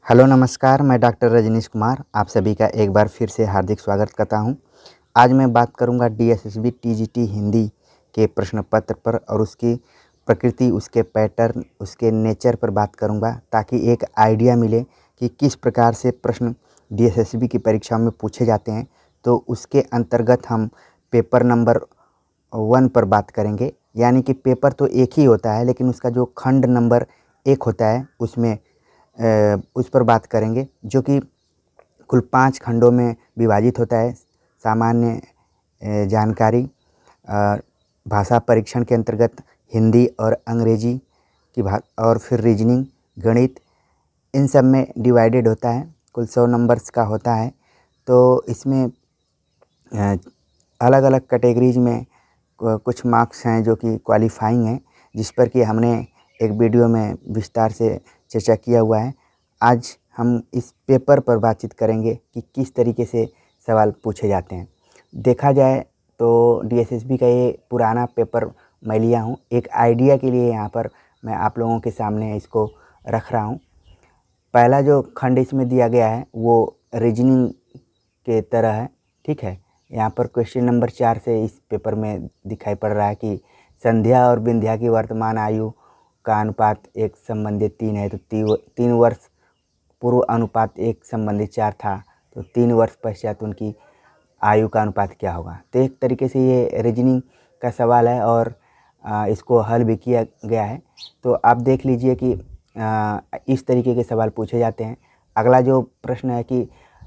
Hello नमस्कार, मैं doctor Rajneesh Kumar आप सभी का एक बार फिर से हार्दिक स्वागत करता हूं। आज मैं बात करूंगा डीएसएसबी टीजीटी हिंदी के प्रश्न पत्र पर और उसकी प्रकृति, उसके पैटर्न, उसके नेचर पर बात करूंगा ताकि एक आइडिया मिले कि किस प्रकार से प्रश्न डीएसएसबी की परीक्षा में पूछे जाते हैं। तो उसके अंतर्गत हम पेपर नंबर 1 पर बात करेंगे। यानी कि पेपर तो एक ही होता है लेकिन उसका जो खंड नंबर 1 होता है उसमें उस पर बात करेंगे, जो कि कुल 5 खंडों में विभाजित होता है। सामान्य जानकारी, भाषा परीक्षण के अंतर्गत हिंदी और अंग्रेजी की और फिर रीजनिंग, गणित, इन सब में डिवाइडेड होता है। कुल 100 नंबर्स का होता है। तो इसमें अलग अलग कैटेगरीज में कुछ मार्क्स हैं जो कि क्वालिफाइंग हैं, जिस पर कि हमने एक वीडियो में विस्तार से चर्चा किया हुआ है। आज हम इस पेपर पर बातचीत करेंगे कि किस तरीके से सवाल पूछे जाते हैं। देखा जाए तो डीएसएसबी का ये पुराना पेपर मैं लिया हूँ, एक आइडिया के लिए यहाँ पर मैं आप लोगों के सामने इसको रख रहा हूँ। पहला जो खंड इसमें दिया गया है वो रीजनिंग के तरह है, ठीक है। यहाँ पर क्वेश्चन नंबर 4 से इस पेपर में दिखाई पड़ रहा है कि संध्या और विंध्या की वर्तमान आयु का अनुपात 1:3 है। तो 3 वर्ष पूर्व अनुपात 1:4 था, तो 3 वर्ष पश्चात उनकी आयु का अनुपात क्या होगा। तो एक तरीके से ये रीजनिंग का सवाल है और इसको हल भी किया गया है। तो आप देख लीजिए कि इस तरीके के सवाल पूछे जाते हैं। अगला जो प्रश्न है कि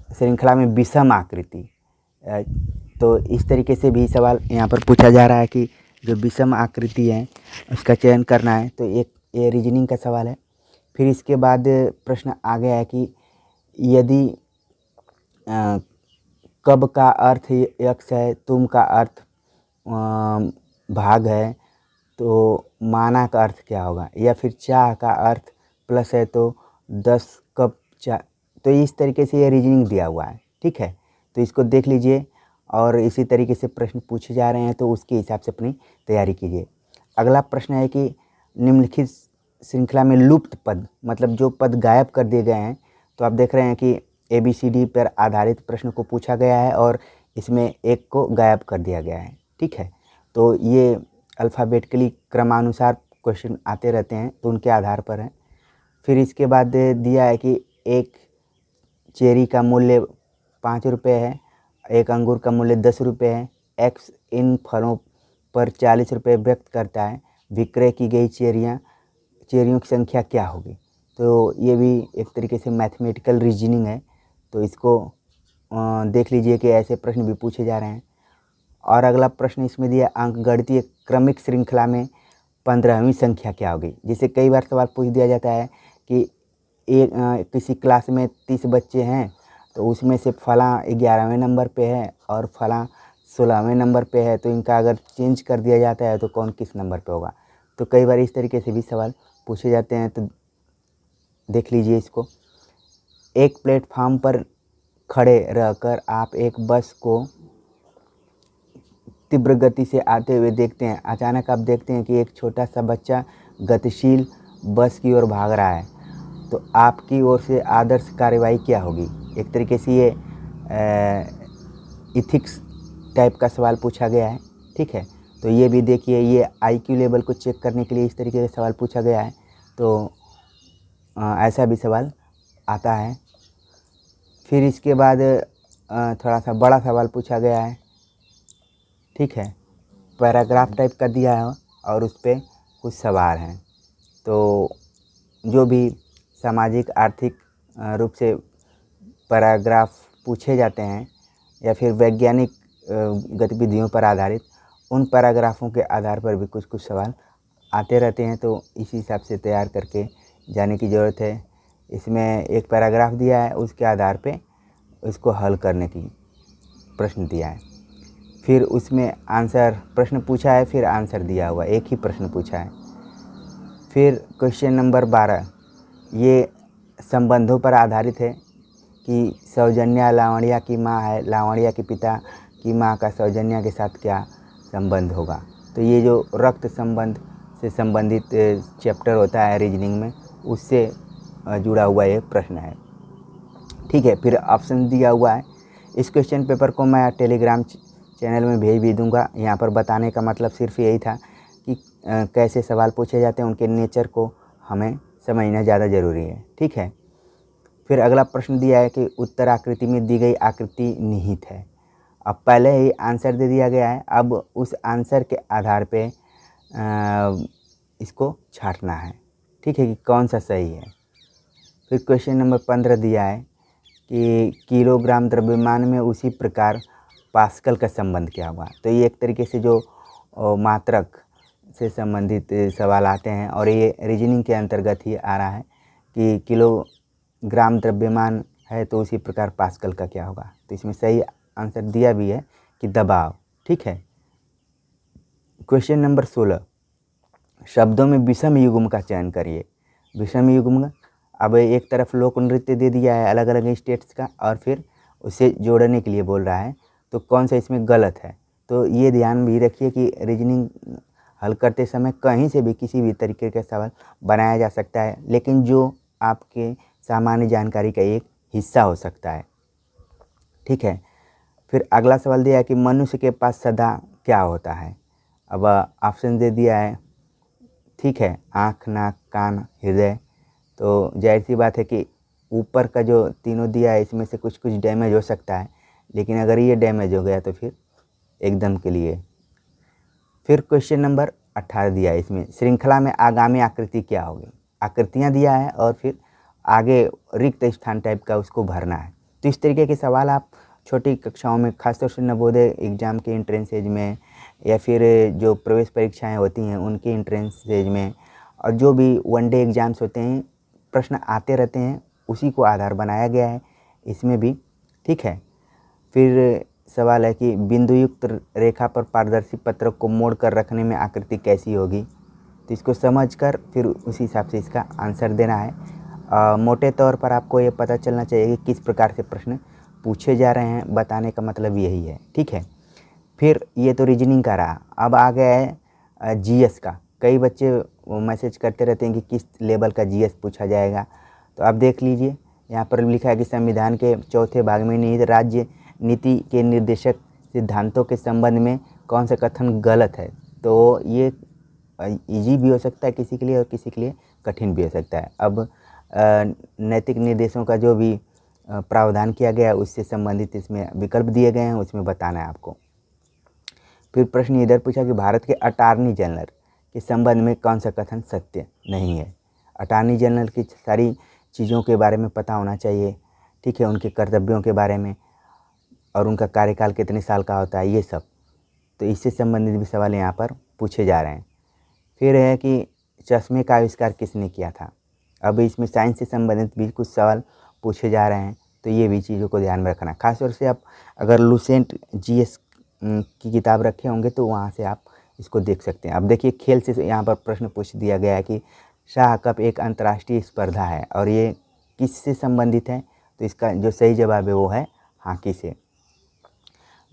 श्रृंखला में विषम आकृति, तो इस तरीके से भी सवाल यहाँ पर पूछा जा रहा है कि जो विषम आकृति है उसका चयन करना है। तो एक ये रीजनिंग का सवाल है। फिर इसके बाद प्रश्न आ गया है कि यदि कब का अर्थ यक्ष है, तुम का अर्थ भाग है, तो माना का अर्थ क्या होगा, या फिर चाह का अर्थ प्लस है तो 10 कप चाह। तो इस तरीके से ये रीजनिंग दिया हुआ है, ठीक है। तो इसको देख लीजिए और इसी तरीके से प्रश्न पूछे जा रहे हैं, तो उसके हिसाब से अपनी तैयारी कीजिए। अगला प्रश्न है कि निम्नलिखित श्रृंखला में लुप्त पद, मतलब जो पद गायब कर दिए गए हैं। तो आप देख रहे हैं कि ABCD पर आधारित प्रश्न को पूछा गया है और इसमें एक को गायब कर दिया गया है, ठीक है। तो ये अल्फ़ाबेटिकली क्रमानुसार क्वेश्चन आते रहते हैं, तो उनके आधार पर है। फिर इसके बाद दिया है कि एक चेरी का मूल्य 5 रुपये है, एक अंगूर का मूल्य 10 रुपये है, एक्स इन फलों पर 40 रुपये व्यक्त करता है, विक्रय की गई चेरियों की संख्या क्या होगी। तो ये भी एक तरीके से मैथमेटिकल रीजनिंग है। तो इसको देख लीजिए कि ऐसे प्रश्न भी पूछे जा रहे हैं। और अगला प्रश्न इसमें दिया अंकगणितीय क्रमिक श्रृंखला में 15वीं संख्या क्या होगी। जैसे कई बार सवाल पूछ दिया जाता है कि किसी क्लास में 30 बच्चे हैं, तो उसमें से फलां 11वें नंबर पे है और फलां 16वें नंबर पे है, तो इनका अगर चेंज कर दिया जाता है तो कौन किस नंबर पे होगा। तो कई बार इस तरीके से भी सवाल पूछे जाते हैं। तो देख लीजिए इसको। एक प्लेटफार्म पर खड़े रहकर आप एक बस को तीव्र गति से आते हुए देखते हैं। अचानक आप देखते हैं कि एक छोटा सा बच्चा गतिशील बस की ओर भाग रहा है, तो आपकी ओर से आदर्श कार्रवाई क्या होगी। एक तरीके से ये इथिक्स टाइप का सवाल पूछा गया है, ठीक है। तो ये भी देखिए, ये IQ लेवल को चेक करने के लिए इस तरीके का सवाल पूछा गया है। तो ऐसा भी सवाल आता है। फिर इसके बाद थोड़ा सा बड़ा सवाल पूछा गया है, ठीक है। पैराग्राफ टाइप का दिया है और उस पर कुछ सवाल हैं। तो जो भी सामाजिक आर्थिक रूप से पैराग्राफ पूछे जाते हैं या फिर वैज्ञानिक गतिविधियों पर आधारित, उन पैराग्राफों के आधार पर भी कुछ कुछ सवाल आते रहते हैं। तो इसी हिसाब से तैयार करके जाने की ज़रूरत है। इसमें एक पैराग्राफ दिया है, उसके आधार पे उसको हल करने की प्रश्न दिया है। फिर उसमें आंसर प्रश्न पूछा है, फिर आंसर दिया हुआ, एक ही प्रश्न पूछा है। फिर क्वेश्चन नंबर 12 ये संबंधों पर आधारित है कि सौजन्या लावण्या की माँ है, लावण्या के पिता की माँ का सौजन्या के साथ क्या संबंध होगा। तो ये जो रक्त संबंध से संबंधित चैप्टर होता है रीजनिंग में, उससे जुड़ा हुआ ये प्रश्न है। ठीक है। फिर ऑप्शन दिया हुआ है। इस क्वेश्चन पेपर को मैं टेलीग्राम चैनल में भेज भी दूंगा। यहाँ पर बताने का मतलब सिर्फ यही था कि कैसे सवाल पूछे जाते हैं, उनके नेचर को हमें समझना ज़्यादा ज़रूरी है। ठीक है। फिर अगला प्रश्न दिया है कि उत्तर आकृति में दी गई आकृति निहित है। अब पहले ही आंसर दे दिया गया है, अब उस आंसर के आधार पे इसको छांटना है। ठीक है, कि कौन सा सही है। फिर क्वेश्चन नंबर 15 दिया है कि किलोग्राम द्रव्यमान में उसी प्रकार पास्कल का संबंध क्या हुआ। तो ये एक तरीके से जो मात्रक से संबंधित सवाल आते हैं और ये रीजनिंग के अंतर्गत ही आ रहा है कि किलोग्राम द्रव्यमान है तो उसी प्रकार पास्कल का क्या होगा। तो इसमें सही आंसर दिया भी है कि दबाव। ठीक है। क्वेश्चन नंबर 16, शब्दों में विषम युग्म का चयन करिए। विषम युग्म, अब एक तरफ लोक नृत्य दे दिया है अलग अलग स्टेट्स का और फिर उसे जोड़ने के लिए बोल रहा है, तो कौन सा इसमें गलत है। तो ये ध्यान भी रखिए कि रीजनिंग हल करते समय कहीं से भी किसी भी तरीके का सवाल बनाया जा सकता है, लेकिन जो आपके सामान्य जानकारी का एक हिस्सा हो सकता है। ठीक है। फिर अगला सवाल दिया है कि मनुष्य के पास सदा क्या होता है। अब ऑप्शन दे दिया है। ठीक है, आँख, नाक, कान, हृदय। तो जाहिर सी बात है कि ऊपर का जो तीनों दिया है इसमें से कुछ कुछ डैमेज हो सकता है, लेकिन अगर ये डैमेज हो गया तो फिर एकदम के लिए। फिर क्वेश्चन नंबर 18 दिया है, इसमें श्रृंखला में आगामी आकृति क्या होगी। आकृतियाँ दिया है और फिर आगे रिक्त स्थान टाइप का उसको भरना है। तो इस तरीके के सवाल आप छोटी कक्षाओं में, खासतौर से नवोदय एग्ज़ाम के एंट्रेंस एज में या फिर जो प्रवेश परीक्षाएं होती हैं उनके एंट्रेंस एज में और जो भी वनडे एग्ज़ाम्स होते हैं, प्रश्न आते रहते हैं, उसी को आधार बनाया गया है इसमें भी। ठीक है। फिर सवाल है कि बिंदुयुक्त रेखा पर पारदर्शी पत्रक को मोड़ कर रखने में आकृति कैसी होगी। तो इसको समझकर फिर उसी हिसाब से इसका आंसर देना है। मोटे तौर पर आपको ये पता चलना चाहिए कि किस प्रकार से प्रश्न पूछे जा रहे हैं, बताने का मतलब यही है। ठीक है। फिर ये तो रीजनिंग का रहा, अब आ गया है जीएस का। कई बच्चे मैसेज करते रहते हैं कि किस लेवल का जीएस पूछा जाएगा। तो आप देख लीजिए, यहाँ पर लिखा है कि संविधान के चौथे भाग में निहित राज्य नीति के निर्देशक सिद्धांतों के संबंध में कौन सा कथन गलत है। तो ये इजी भी हो सकता है किसी के लिए और किसी के लिए कठिन भी हो सकता है। अब नैतिक निर्देशों का जो भी प्रावधान किया गया है उससे संबंधित इसमें विकल्प दिए गए हैं, उसमें बताना है आपको। फिर प्रश्न इधर पूछा कि भारत के अटॉर्नी जनरल के संबंध में कौन सा कथन सत्य नहीं है। अटॉर्नी जनरल की सारी चीज़ों के बारे में पता होना चाहिए। ठीक है, उनके कर्तव्यों के बारे में और उनका कार्यकाल कितने साल का होता है, ये सब। तो इससे संबंधित भी सवाल यहाँ पर पूछे जा रहे हैं। फिर है कि चश्मे का आविष्कार किसने किया था। अब इसमें साइंस से संबंधित भी कुछ सवाल पूछे जा रहे हैं, तो ये भी चीज़ों को ध्यान में रखना। खासतौर से आप अगर लुसेंट जीएस की किताब रखे होंगे तो वहाँ से आप इसको देख सकते हैं। अब देखिए, खेल से यहाँ पर प्रश्न पूछ दिया गया है कि शाह कप एक अंतर्राष्ट्रीय स्पर्धा है और ये किससे संबंधित है। तो इसका जो सही जवाब है वो है हॉकी से।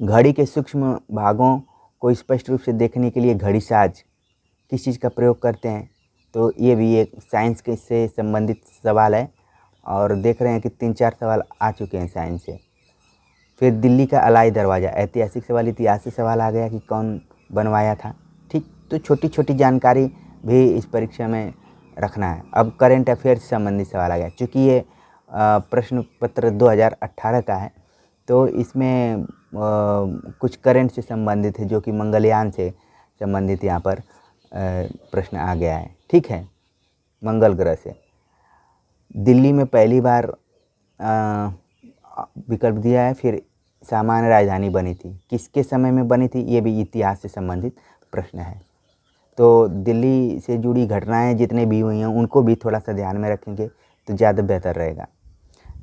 घड़ी के सूक्ष्म भागों को स्पष्ट रूप से देखने के लिए घड़ी साज किस चीज़ का प्रयोग करते हैं। तो ये भी एक साइंस के से संबंधित सवाल है और देख रहे हैं कि 3-4 सवाल आ चुके हैं साइंस से। फिर दिल्ली का अलाई दरवाज़ा, ऐतिहासिक सवाल, इतिहास से सवाल आ गया कि कौन बनवाया था। ठीक, तो छोटी छोटी जानकारी भी इस परीक्षा में रखना है। अब करेंट अफेयर से संबंधित सवाल आ गया। चूँकि ये प्रश्न पत्र 2018 का है तो इसमें कुछ करंट से संबंधित है, जो कि मंगलयान से संबंधित यहाँ पर प्रश्न आ गया है। ठीक है, मंगल ग्रह से दिल्ली में पहली बार विकल्प दिया है। फिर सामान्य राजधानी बनी थी, किसके समय में बनी थी, ये भी इतिहास से संबंधित प्रश्न है। तो दिल्ली से जुड़ी घटनाएं जितने भी हुई हैं उनको भी थोड़ा सा ध्यान में रखेंगे तो ज़्यादा बेहतर रहेगा।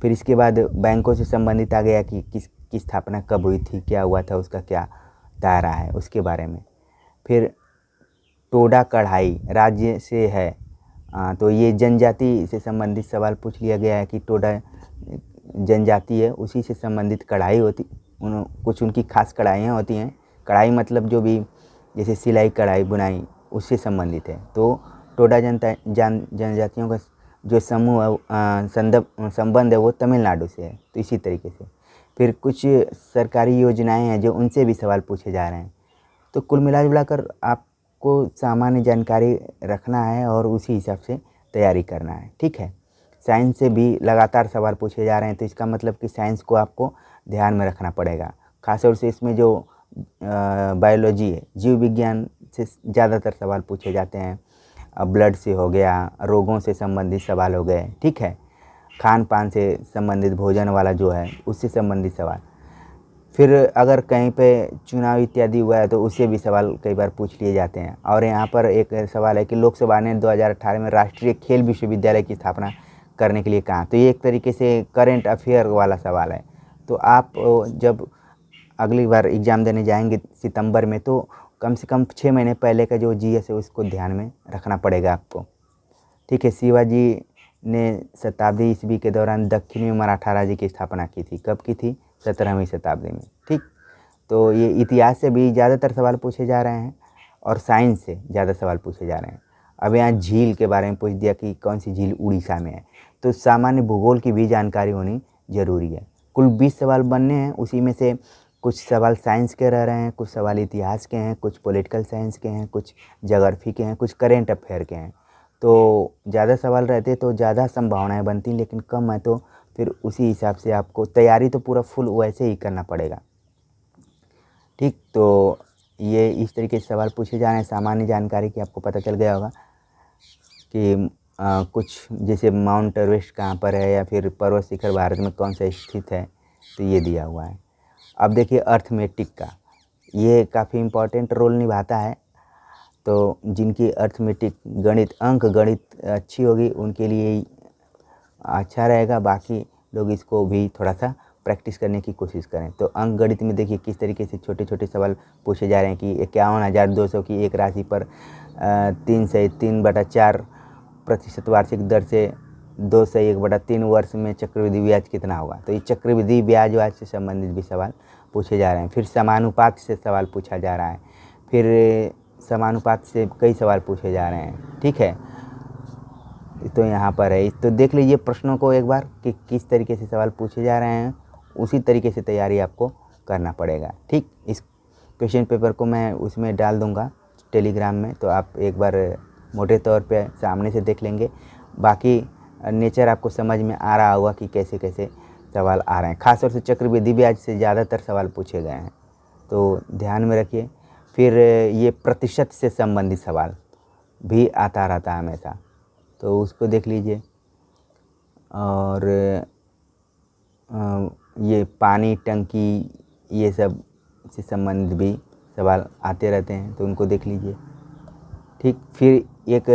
फिर इसके बाद बैंकों से संबंधित आ गया कि किसकी स्थापना कब हुई थी, क्या हुआ था, उसका क्या दायरा है, उसके बारे में। फिर टोडा कढ़ाई राज्य से है, तो ये जनजाति से संबंधित सवाल पूछ लिया गया है कि टोडा जनजाति है, उसी से संबंधित कढ़ाई होती, कुछ उनकी खास कढ़ाइयाँ होती हैं। कढ़ाई मतलब जो भी जैसे सिलाई, कढ़ाई, बुनाई, उससे संबंधित है। तो टोडा जनजातियों का जो समूह संबंध है वो तमिलनाडु से है, तो इसी तरीके से। फिर कुछ सरकारी योजनाएं हैं जो उनसे भी सवाल पूछे जा रहे हैं। तो कुल मिला जुला कर आपको सामान्य जानकारी रखना है और उसी हिसाब से तैयारी करना है, ठीक है। साइंस से भी लगातार सवाल पूछे जा रहे हैं, तो इसका मतलब कि साइंस को आपको ध्यान में रखना पड़ेगा। खासतौर से इसमें जो बायोलॉजी है, जीव विज्ञान से ज़्यादातर सवाल पूछे जाते हैं। ब्लड से हो गया, रोगों से संबंधित सवाल हो गए, ठीक है। खान पान से संबंधित भोजन वाला जो है उससे संबंधित सवाल। फिर अगर कहीं पे चुनाव इत्यादि हुआ है तो उससे भी सवाल कई बार पूछ लिए जाते हैं। और यहाँ पर एक सवाल है कि लोकसभा ने 2018 में राष्ट्रीय खेल विश्वविद्यालय की स्थापना करने के लिए कहा। तो ये एक तरीके से करेंट अफेयर वाला सवाल है। तो आप जब अगली बार एग्ज़ाम देने जाएंगे सितंबर में, तो कम से कम 6 महीने पहले का जो जीएस है उसको ध्यान में रखना पड़ेगा आपको, ठीक है। शिवाजी ने शताब्दी ईस्वी के दौरान दक्षिण में मराठा राज्य की स्थापना की थी। कब की थी? 17वीं शताब्दी में, ठीक। तो ये इतिहास से भी ज़्यादातर सवाल पूछे जा रहे हैं और साइंस से ज़्यादा सवाल पूछे जा रहे हैं। अब यहाँ झील के बारे में पूछ दिया कि कौन सी झील उड़ीसा में है, तो सामान्य भूगोल की भी जानकारी होनी ज़रूरी है। कुल 20 सवाल बनने हैं, उसी में से कुछ सवाल साइंस के रह रहे हैं, कुछ सवाल इतिहास के हैं, कुछ पॉलिटिकल साइंस के हैं, कुछ ज्योग्राफी के हैं, कुछ करेंट अफेयर के हैं। तो ज़्यादा सवाल रहते तो ज़्यादा संभावनाएं बनती, लेकिन कम है तो फिर उसी हिसाब से आपको तैयारी तो पूरा फुल वैसे ही करना पड़ेगा, ठीक। तो ये इस तरीके से सवाल पूछे जा रहे हैं। सामान्य जानकारी की आपको पता चल गया होगा कि कुछ जैसे माउंट एवरेस्ट कहाँ पर है, या फिर पर्वत शिखर भारत में कौन सा स्थित है, तो ये दिया हुआ है। अब देखिए अर्थमेटिक का, ये काफ़ी इम्पोर्टेंट रोल निभाता है। तो जिनकी अर्थमेटिक गणित अंक गणित अच्छी होगी उनके लिए अच्छा रहेगा। बाकी लोग इसको भी थोड़ा सा प्रैक्टिस करने की कोशिश करें। तो अंक गणित में देखिए किस तरीके से छोटे छोटे सवाल पूछे जा रहे हैं कि 51,200 की एक राशि पर 3 से 3/4% वार्षिक दर से 2 से 1/3 वर्ष में चक्रवृद्धि ब्याज कितना होगा। तो ये चक्रवृद्धि ब्याज से संबंधित भी सवाल पूछे जा रहे हैं। फिर समानुपात से सवाल पूछा जा रहा है। फिर समानुपात से कई सवाल पूछे जा रहे हैं, ठीक है। तो यहाँ पर है, तो देख लीजिए प्रश्नों को एक बार कि किस तरीके से सवाल पूछे जा रहे हैं, उसी तरीके से तैयारी आपको करना पड़ेगा, ठीक। इस क्वेश्चन पेपर को मैं उसमें डाल दूँगा टेलीग्राम में, तो आप एक बार मोटे तौर पे सामने से देख लेंगे। बाकी नेचर आपको समझ में आ रहा होगा कि कैसे कैसे सवाल आ रहे हैं। खासतौर से चक्रवृद्धि ब्याज से ज़्यादातर सवाल पूछे गए हैं, तो ध्यान में रखिए। फिर ये प्रतिशत से संबंधित सवाल भी आता रहता है हमेशा, तो उसको देख लीजिए। और ये पानी टंकी ये सब से संबंधित भी सवाल आते रहते हैं, तो उनको देख लीजिए, ठीक। फिर एक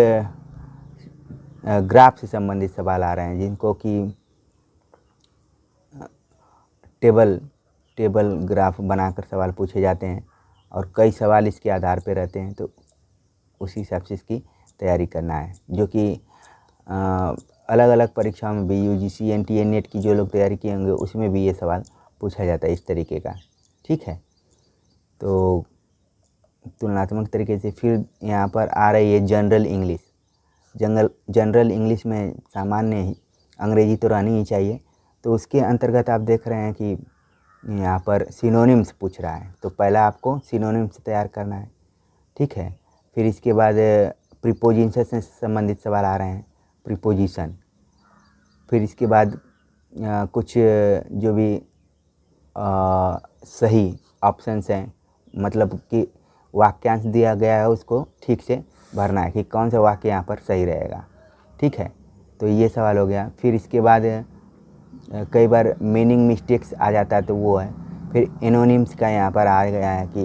ग्राफ से संबंधित सवाल आ रहे हैं, जिनको कि टेबल ग्राफ बनाकर सवाल पूछे जाते हैं और कई सवाल इसके आधार पर रहते हैं। तो उसी हिसाब से इसकी तैयारी करना है, जो कि अलग अलग परीक्षाओं में भी यूजीसी एनटीए नेट की जो लोग तैयारी किए होंगे उसमें भी ये सवाल पूछा जाता है इस तरीके का, ठीक है। तो तुलनात्मक तरीके से फिर यहाँ पर आ रही है जनरल इंग्लिश। जनरल इंग्लिश में सामान्य ही अंग्रेजी तो रहनी ही चाहिए। तो उसके अंतर्गत आप देख रहे हैं कि यहाँ पर सिनोनिम्स पूछ रहा है, तो पहला आपको सिनोनिम्स तैयार करना है, ठीक है। फिर इसके बाद प्रीपोजिशन से संबंधित सवाल आ रहे हैं, प्रीपोजिशन। फिर इसके बाद कुछ जो भी सही ऑप्शंस हैं, मतलब कि वाक्यांश दिया गया है उसको ठीक से भरना है कि कौन सा वाक्य यहाँ पर सही रहेगा, ठीक है। तो ये सवाल हो गया। फिर इसके बाद कई बार मीनिंग मिस्टेक्स आ जाता है, तो वो है। फिर एनोनिम्स का यहाँ पर आ गया है कि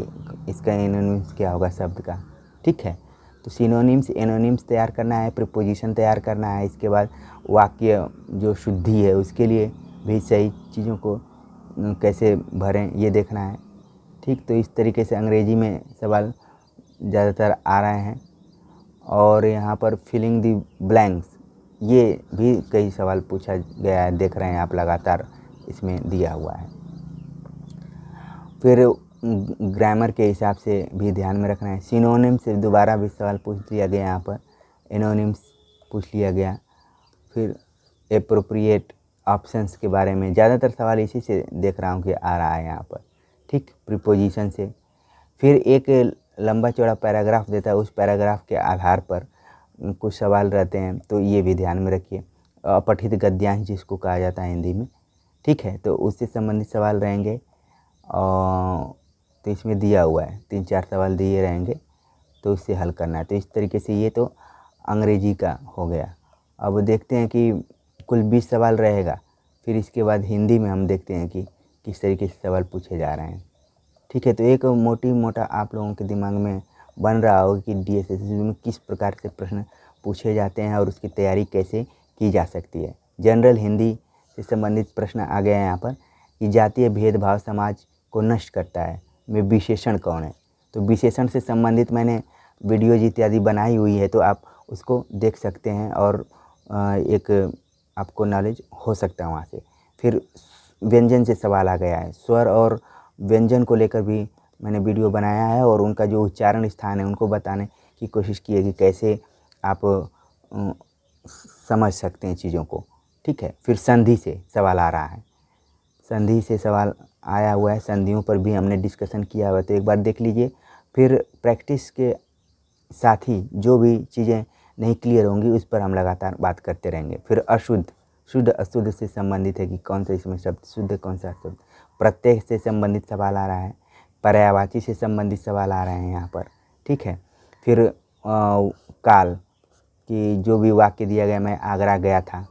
इसका एनोनिम्स क्या होगा शब्द का, ठीक है। तो सिनोनिम्स एनोनिम्स तैयार करना है, प्रीपोजिशन तैयार करना है। इसके बाद वाक्य जो शुद्धि है उसके लिए भी सही चीज़ों को कैसे भरें ये देखना है, ठीक। तो इस तरीके से अंग्रेजी में सवाल ज़्यादातर आ रहे हैं। और यहाँ पर फिलिंग द ब्लैंक्स ये भी कई सवाल पूछा गया है, देख रहे हैं आप, लगातार इसमें दिया हुआ है। फिर ग्रामर के हिसाब से भी ध्यान में रखना है। सिनोनिम से दोबारा भी सवाल पूछ लिया गया, यहाँ पर एनोनिम्स पूछ लिया गया। फिर एप्रोप्रिएट ऑप्शंस के बारे में ज़्यादातर सवाल इसी से देख रहा हूँ कि आ रहा है यहाँ पर, ठीक। प्रीपोजिशन से फिर एक लंबा चौड़ा पैराग्राफ देता है, उस पैराग्राफ के आधार पर कुछ सवाल रहते हैं, तो ये भी ध्यान में रखिए। अपठित गद्यांश जिसको कहा जाता है हिंदी में, ठीक है, तो उससे संबंधित सवाल रहेंगे। और तो इसमें दिया हुआ है 3-4 सवाल दिए रहेंगे, तो उससे हल करना है। तो इस तरीके से ये तो अंग्रेजी का हो गया। अब देखते हैं कि कुल 20 सवाल रहेगा, फिर इसके बाद हिंदी में हम देखते हैं कि किस तरीके से सवाल पूछे जा रहे हैं, ठीक है। तो एक मोटा आप लोगों के दिमाग में बन रहा होगा कि DSSSB में किस प्रकार से प्रश्न पूछे जाते हैं और उसकी तैयारी कैसे की जा सकती है। जनरल हिंदी से संबंधित प्रश्न आ गए हैं यहाँ पर कि जातीय भेदभाव समाज को नष्ट करता है में विशेषण कौन है। तो विशेषण से संबंधित मैंने वीडियोज इत्यादि बनाई हुई है, तो आप उसको देख सकते हैं और एक आपको नॉलेज हो सकता है वहाँ से। फिर व्यंजन से सवाल आ गया है, स्वर और व्यंजन को लेकर भी मैंने वीडियो बनाया है और उनका जो उच्चारण स्थान है उनको बताने की कोशिश की है कि कैसे आप समझ सकते हैं चीज़ों को, ठीक है। फिर संधि से सवाल आ रहा है, संधि से सवाल आया हुआ है, संधियों पर भी हमने डिस्कशन किया हुआ है, तो एक बार देख लीजिए। फिर प्रैक्टिस के साथ ही जो भी चीज़ें नहीं क्लियर होंगी उस पर हम लगातार बात करते रहेंगे। फिर अशुद्ध, शुद्ध अशुद्ध से संबंधित है कि कौन सा इसमें शब्द शुद्ध कौन सा अशुद्ध। प्रत्यय से संबंधित सवाल आ रहा है, पर्यायवाची से संबंधित सवाल आ रहे हैं यहाँ पर, ठीक है। फिर काल कि जो भी वाक्य दिया गया, मैं आगरा गया था,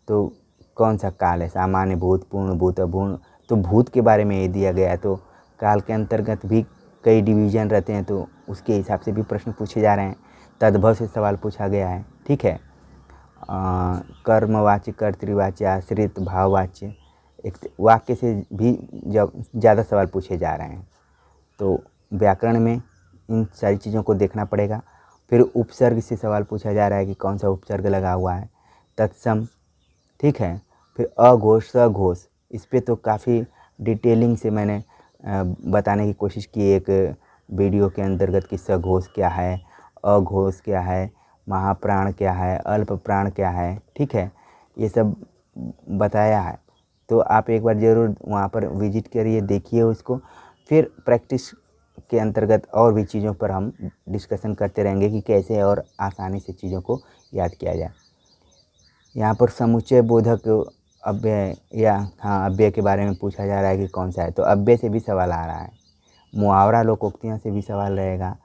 तो कौन सा काल है, सामान्य भूत, पूर्ण भूत, अपूर्ण। तो भूत के बारे में ये दिया गया है, तो काल के अंतर्गत भी कई डिवीज़न रहते हैं, तो उसके हिसाब से भी प्रश्न पूछे जा रहे हैं। तद्भव से सवाल पूछा गया है, ठीक है। कर्मवाच्य, कर्तृवाच्य, आश्रित, भाववाच्य, एक वाक्य से भी जब ज़्यादा सवाल पूछे जा रहे हैं, तो व्याकरण में इन सारी चीज़ों को देखना पड़ेगा। फिर उपसर्ग से सवाल पूछा जा रहा है कि कौन सा उपसर्ग लगा हुआ है, तत्सम, ठीक है। फिर अघोष, सघोष, इस पे तो काफ़ी डिटेलिंग से मैंने बताने की कोशिश की एक वीडियो के अंतर्गत कि सघोष क्या है, अघोष क्या है, महाप्राण क्या है, अल्प प्राण क्या है, ठीक है, ये सब बताया है। तो आप एक बार ज़रूर वहाँ पर विजिट करिए, देखिए उसको। फिर प्रैक्टिस के अंतर्गत और भी चीज़ों पर हम डिस्कशन करते रहेंगे कि कैसे और आसानी से चीज़ों को याद किया जाए। यहाँ पर समुच्चय बोधक अव्यय या अव्यय के बारे में पूछा जा रहा है कि कौन सा है, तो अव्यय से भी सवाल आ रहा है। मुहावरा लोकोक्तियों से भी सवाल रहेगा।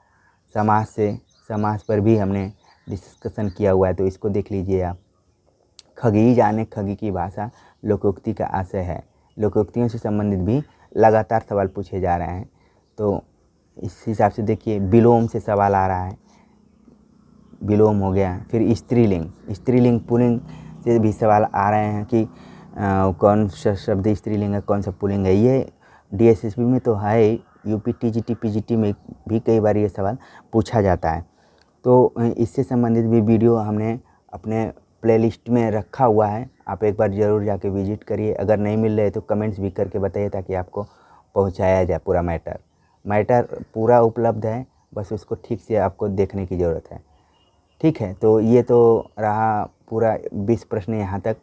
समास से, समास पर भी हमने डिस्कशन किया हुआ है, तो इसको देख लीजिए आप। खगी जाने खगी की भाषा लोकोक्ति का आशय है। लोकोक्तियों से संबंधित भी लगातार सवाल पूछे जा रहे हैं, तो इस हिसाब से देखिए। विलोम से सवाल आ रहा है, विलोम हो गया। फिर स्त्रीलिंग, स्त्रीलिंग पुल्लिंग से भी सवाल आ रहे हैं कि कौन सा शब्द स्त्रीलिंग है, कौन सा पुल्लिंग है। ये DSSB में तो है, UP TGT PGT में भी कई बार ये सवाल पूछा जाता है। तो इससे संबंधित भी वीडियो हमने अपने प्लेलिस्ट में रखा हुआ है, आप एक बार ज़रूर जाके विजिट करिए। अगर नहीं मिल रहे तो कमेंट्स भी करके बताइए ताकि आपको पहुंचाया जाए पूरा मैटर पूरा उपलब्ध है, बस उसको ठीक से आपको देखने की ज़रूरत है, ठीक है। तो ये तो रहा पूरा 20 प्रश्न यहाँ तक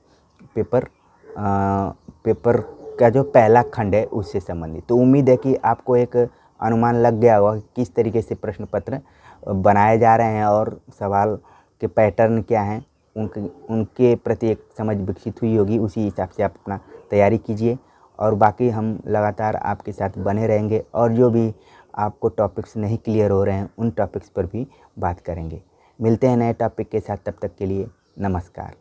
पेपर का जो पहला खंड है उससे संबंधित। तो उम्मीद है कि आपको एक अनुमान लग गया होगा कि किस तरीके से प्रश्न पत्र बनाए जा रहे हैं और सवाल के पैटर्न क्या हैं, उनके प्रति एक समझ विकसित हुई होगी। उसी हिसाब से आप अपना तैयारी कीजिए और बाकी हम लगातार आपके साथ बने रहेंगे और जो भी आपको टॉपिक्स नहीं क्लियर हो रहे हैं उन टॉपिक्स पर भी बात करेंगे। मिलते हैं नए टॉपिक के साथ, तब तक के लिए नमस्कार।